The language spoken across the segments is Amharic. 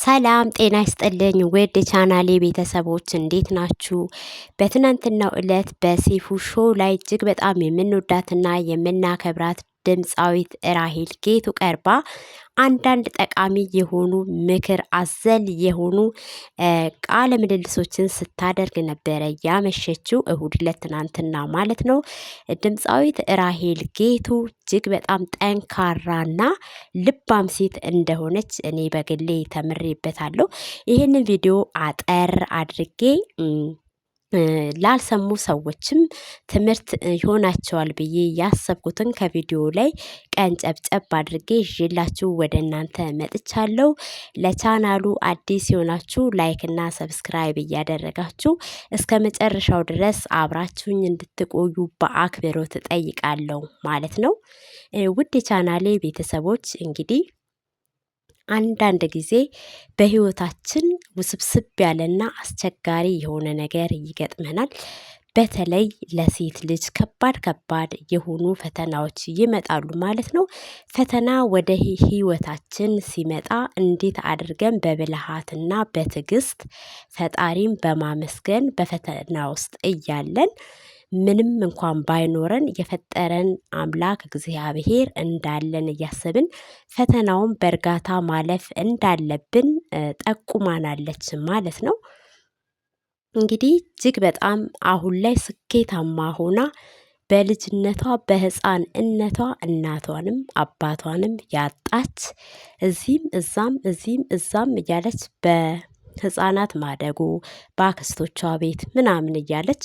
ሰላም ጤና ይስጥልኝ ውድ የቻናሌ ቤተሰቦች እንዴት ናችሁ? በትናንትናው ዕለት በሰይፉ ሾው ላይ እጅግ በጣም የምንወዳትና የምናከብራት ድምፃዊት ራሄል ጌቱ ቀርባ አንዳንድ ጠቃሚ የሆኑ ምክር አዘል የሆኑ ቃለ ምልልሶችን ስታደርግ ነበረ ያመሸችው እሁድ ዕለት ትናንትና ማለት ነው። ድምፃዊት ራሄል ጌቱ እጅግ በጣም ጠንካራና ልባም ሴት እንደሆነች እኔ በግሌ ተምሬበታለሁ። ይህንን ቪዲዮ አጠር አድርጌ ላልሰሙ ሰዎችም ትምህርት ይሆናቸዋል ብዬ ያሰብኩትን ከቪዲዮ ላይ ቀንጨብጨብ አድርጌ ይዤላችሁ ወደ እናንተ መጥቻለሁ። ለቻናሉ አዲስ የሆናችሁ ላይክ እና ሰብስክራይብ እያደረጋችሁ እስከ መጨረሻው ድረስ አብራችሁኝ እንድትቆዩ በአክብሮት እጠይቃለሁ ማለት ነው። ውድ የቻናሌ ቤተሰቦች እንግዲህ አንዳንድ ጊዜ በህይወታችን ውስብስብ ያለና አስቸጋሪ የሆነ ነገር ይገጥመናል። በተለይ ለሴት ልጅ ከባድ የሆኑ ፈተናዎች ይመጣሉ ማለት ነው። ፈተና ወደ ህይወታችን ሲመጣ እንዴት አድርገን በብልሃትና በትዕግስት ፈጣሪን በማመስገን በፈተና ውስጥ እያለን ምንም እንኳን ባይኖረን የፈጠረን አምላክ እግዚአብሔር እንዳለን እያሰብን ፈተናውን በእርጋታ ማለፍ እንዳለብን ጠቁማናለች ማለት ነው። እንግዲህ እጅግ በጣም አሁን ላይ ስኬታማ ሆና በልጅነቷ በህፃንነቷ እናቷንም አባቷንም ያጣች እዚህም እዛም እያለች በህፃናት ማደጎ በአክስቶቿ ቤት ምናምን እያለች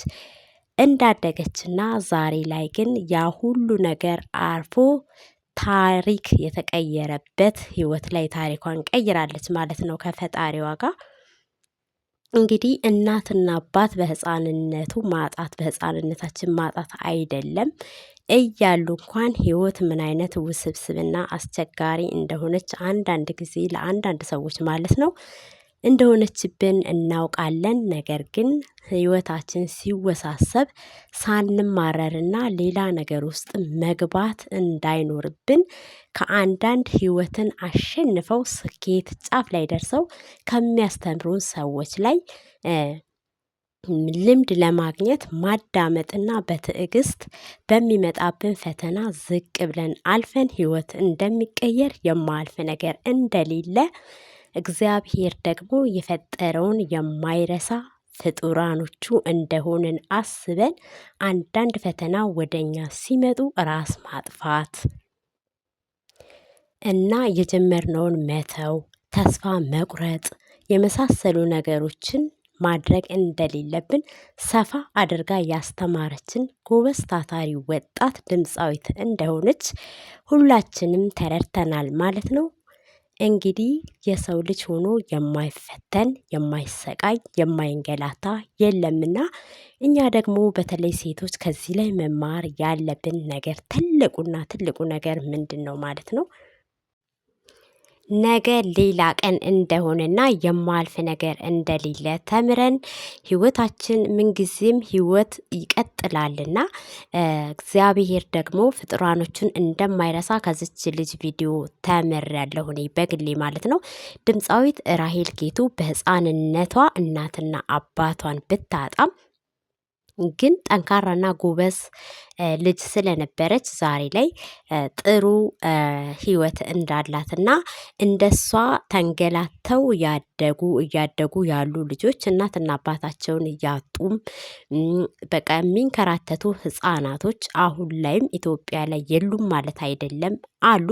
እንዳደገችና ዛሬ ላይ ግን ያ ሁሉ ነገር አርፎ ታሪክ የተቀየረበት ህይወት ላይ ታሪኳን ቀይራለች ማለት ነው ከፈጣሪዋ ጋር። እንግዲህ እናትና አባት በህፃንነታችን ማጣት አይደለም እያሉ እንኳን ህይወት ምን አይነት ውስብስብና አስቸጋሪ እንደሆነች አንዳንድ ጊዜ ለአንዳንድ ሰዎች ማለት ነው እንደሆነችብን እናውቃለን። ነገር ግን ህይወታችን ሲወሳሰብ ሳንማረርና ሌላ ነገር ውስጥ መግባት እንዳይኖርብን ከአንዳንድ ህይወትን አሸንፈው ስኬት ጫፍ ላይ ደርሰው ከሚያስተምሩን ሰዎች ላይ ልምድ ለማግኘት ማዳመጥና በትዕግስት በሚመጣብን ፈተና ዝቅ ብለን አልፈን ህይወት እንደሚቀየር የማያልፍ ነገር እንደሌለ እግዚአብሔር ደግሞ የፈጠረውን የማይረሳ ፍጡራኖቹ እንደሆንን አስበን አንዳንድ ፈተና ወደኛ ሲመጡ ራስ ማጥፋት እና የጀመርነውን መተው ተስፋ መቁረጥ የመሳሰሉ ነገሮችን ማድረግ እንደሌለብን ሰፋ አድርጋ ያስተማረችን ጎበዝ ታታሪ ወጣት ድምፃዊት እንደሆነች ሁላችንም ተረድተናል ማለት ነው። እንግዲህ የሰው ልጅ ሆኖ የማይፈተን የማይሰቃይ የማይንገላታ የለምና እኛ ደግሞ በተለይ ሴቶች ከዚህ ላይ መማር ያለብን ነገር ትልቁ ነገር ምንድነው ማለት ነው? ነገ ሌላ ቀን እንደሆነና የማያልፍ ነገር እንደሌለ ተምረን ህይወታችን ምንጊዜም ህይወት ይቀጥላልና እግዚአብሔር ደግሞ ፍጡራኖቹን እንደማይረሳ ከዚች ልጅ ቪዲዮ ተምሬያለሁ እኔ በግሌ ማለት ነው። ድምፃዊት ራሄል ጌቱ በህፃንነቷ እናትና አባቷን ብታጣም ግን ጠንካራና ጎበዝ ልጅ ስለነበረች ዛሬ ላይ ጥሩ ህይወት እንዳላትና እንደሷ ተንገላተው እያደጉ ያሉ ልጆች እናትና አባታቸውን እያጡም በቃ የሚንከራተቱ ህፃናቶች አሁን ላይም ኢትዮጵያ ላይ የሉም ማለት አይደለም አሉ።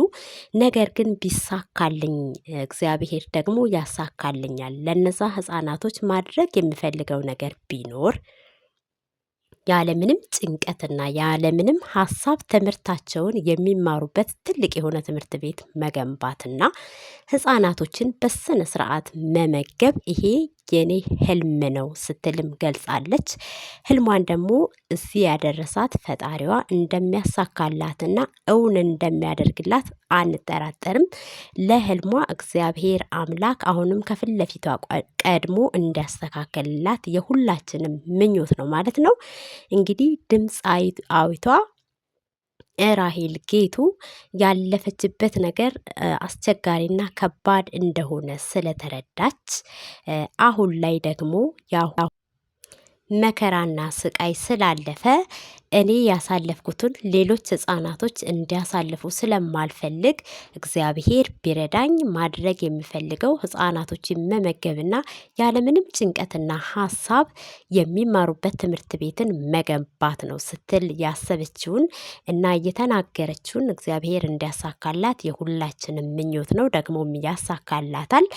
ነገር ግን ቢሳካልኝ እግዚአብሔር ደግሞ ያሳካልኛል። ለነዛ ህፃናቶች ማድረግ የምፈልገው ነገር ቢኖር ያለምንም ጭንቀትና ያለምንም ሀሳብ ትምህርታቸውን የሚማሩበት ትልቅ የሆነ ትምህርት ቤት መገንባትና ህፃናቶችን በስነ ስርዓት መመገብ ይሄ የኔ ህልም ነው ስትልም ገልጻለች። ህልሟን ደግሞ እዚህ ያደረሳት ፈጣሪዋ እንደሚያሳካላትና እውን እንደሚያደርግላት አንጠራጠርም። ለህልሟ እግዚአብሔር አምላክ አሁንም ከፊት ለፊቷ ቀድሞ እንዲያስተካክልላት የሁላችንም ምኞት ነው ማለት ነው። እንግዲህ ድምፃዊቷ ራሄል ጌቱ ያለፈችበት ነገር አስቸጋሪና ከባድ እንደሆነ ስለተረዳች አሁን ላይ ደግሞ ያው መከራና ስቃይ ስላለፈ እኔ ያሳለፍኩትን ሌሎች ህፃናቶች እንዲያሳልፉ ስለማልፈልግ እግዚአብሔር ቢረዳኝ ማድረግ የሚፈልገው ህፃናቶችን መመገብና ያለምንም ጭንቀትና ሀሳብ የሚማሩበት ትምህርት ቤትን መገንባት ነው ስትል ያሰበችውን እና የተናገረችውን እግዚአብሔር እንዲያሳካላት የሁላችንም ምኞት ነው። ደግሞም ያሳካላታል።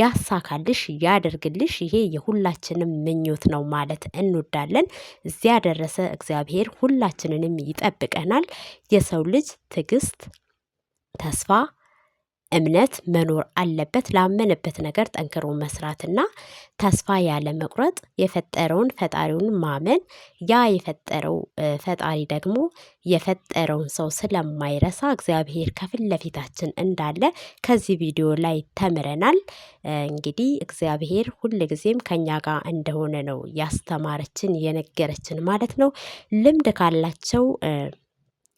ያሳካልሽ፣ ያደርግልሽ። ይሄ የሁላችንም ምኞት ነው ማለት እንወዳለን። እዚያ ደረሰ እግዚአብሔር ሁላችንንም ይጠብቀናል። የሰው ልጅ ትዕግስት፣ ተስፋ፣ እምነት መኖር አለበት። ላመነበት ነገር ጠንክሮ መስራትና ተስፋ ያለ መቁረጥ፣ የፈጠረውን ፈጣሪውን ማመን። ያ የፈጠረው ፈጣሪ ደግሞ የፈጠረውን ሰው ስለማይረሳ እግዚአብሔር ከፊት ለፊታችን እንዳለ ከዚህ ቪዲዮ ላይ ተምረናል። እንግዲህ እግዚአብሔር ሁልጊዜም ከኛ ጋር እንደሆነ ነው ያስተማረችን የነገረችን ማለት ነው። ልምድ ካላቸው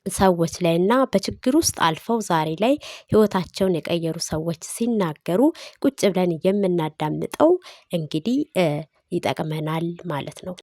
ሰዎች ላይ እና በችግር ውስጥ አልፈው ዛሬ ላይ ህይወታቸውን የቀየሩ ሰዎች ሲናገሩ ቁጭ ብለን የምናዳምጠው እንግዲህ ይጠቅመናል ማለት ነው።